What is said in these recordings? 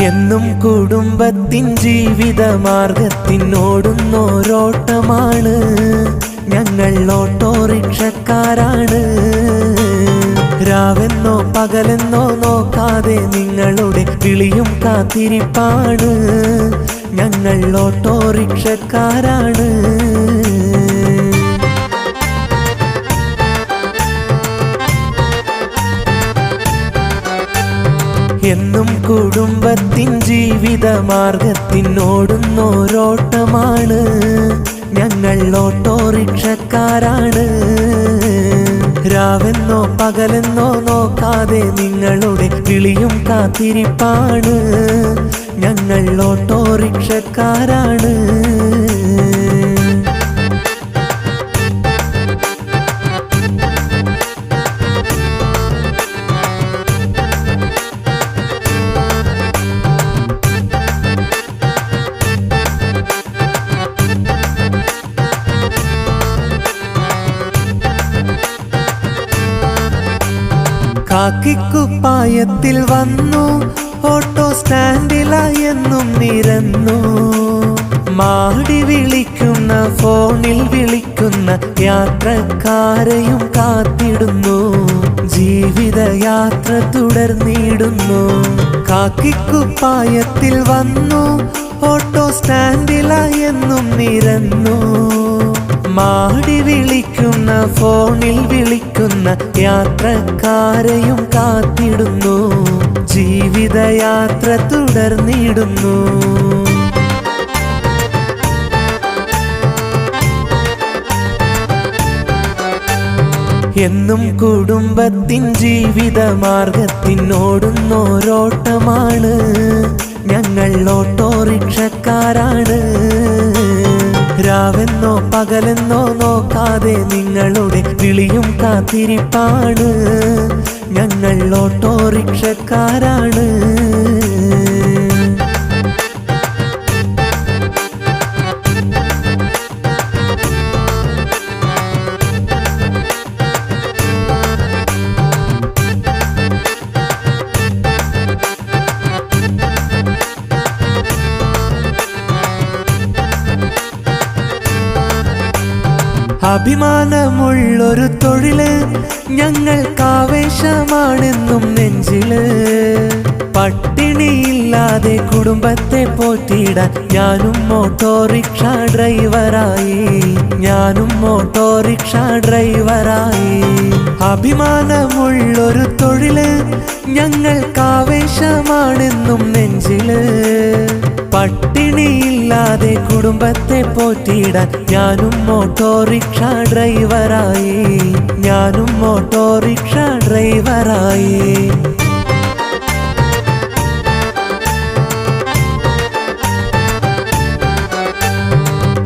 എന്നും കുടുംബത്തിൻ ജീവിത മാർഗത്തിനോടുന്നോരോട്ടമാണ്. ഞങ്ങൾ ഓട്ടോറിക്ഷക്കാരാണ്. രാവെന്നോ പകലെന്നോ നോക്കാതെ നിങ്ങളുടെ വിളിയും കാത്തിരിപ്പാണ്. ഞങ്ങൾ ഓട്ടോറിക്ഷക്കാരാണ്. എന്നും കുടുംബത്തിൻ ജീവിത മാർഗത്തിനോടുന്നോരോട്ടമാണ്. ഞങ്ങൾ ഓട്ടോറിക്ഷക്കാരാണ്. രാവെന്നോ പകലെന്നോ നോക്കാതെ നിങ്ങളുടെ വിളിയും കാത്തിരിപ്പാണ്. ഞങ്ങൾ ഓട്ടോറിക്ഷക്കാരാണ്. കാക്കിക്കുപ്പായത്തിൽ വന്നു, ഓട്ടോ സ്റ്റാൻഡിലായെന്നും നിരന്നു. മാടി വിളിക്കുന്ന ഫോണിൽ വിളിക്കുന്ന യാത്രക്കാരെയും കാത്തിടുന്നു. ജീവിതയാത്ര തുടർന്നിടുന്നു. കാക്കിക്കുപ്പായത്തിൽ വന്നു, ഓട്ടോ സ്റ്റാൻഡിലായെന്നും നിരന്നു. മാടി വിളിക്കുന്ന ഫോണിൽ വിളിക്കുന്ന യാത്രക്കാരെയും കാത്തിടുന്നു. ജീവിതയാത്ര തുടർന്നിടുന്നു. എന്നും കുടുംബത്തിൻ ജീവിത മാർഗത്തിനോടുന്നോരോട്ടമാണ്. ഞങ്ങൾ ഓട്ടോറിക്ഷക്കാരാണ്. രാവെന്നോ പകലെന്നോ നോക്കാതെ നിങ്ങളുടെ വിളിയും കാത്തിരിപ്പാണ്. ഞങ്ങൾ ഓട്ടോറിക്ഷക്കാരാണ്. അഭിമാനമുള്ളൊരു തൊഴില് ഞങ്ങൾക്കാവേശമാണെന്നും നെഞ്ചില്. പട്ടിണിയില്ലാതെ കുടുംബത്തെ പോറ്റിയിടാൻ ഞാനും ഓട്ടോറിക്ഷ ഡ്രൈവറായി. ഞാനും ഓട്ടോറിക്ഷ ഡ്രൈവറായി. അഭിമാനമുള്ളൊരു തൊഴില് ഞങ്ങൾക്കാവേശമാണെന്നും നെഞ്ചില്. പട്ടിണിയില്ലാതെ കുടുംബത്തെ പോറ്റിയിടാൻ ഞാനും ഓട്ടോറിക്ഷ ഡ്രൈവറായി. ഞാനും ഓട്ടോറിക്ഷ ഡ്രൈവറായി.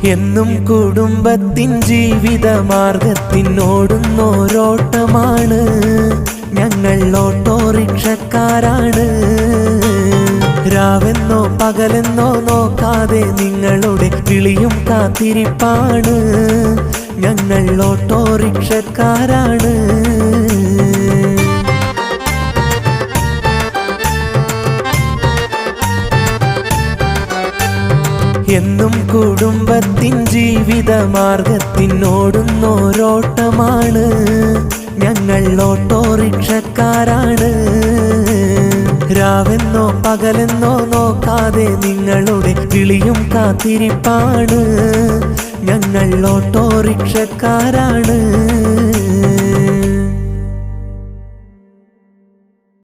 എന്നും കുടുംബത്തിൻ ജീവിത മാർഗത്തിനോടുന്നോരോട്ടമാണ്. ഞങ്ങൾ ഓട്ടോറിക്ഷക്കാരാണ്. രാവെന്നോ പകലെന്നോ നോക്കാതെ നിങ്ങളുടെ വിളിയും കാത്തിരിപ്പാണ്. ഞങ്ങൾ ഓട്ടോറിക്ഷക്കാരാണ്. എന്നും കുടുംബത്തിൻ ജീവിത മാർഗത്തിനോടുന്നോരോട്ടമാണ്. ഞങ്ങൾ ഓട്ടോറിക്ഷക്കാരാണ്. രാവെന്നോ പകലെന്നോ നോക്കാതെ നിങ്ങളുടെ വിളിയും കാത്തിരിപ്പാണ്. ഞങ്ങൾ ഓട്ടോറിക്ഷക്കാരാണ്.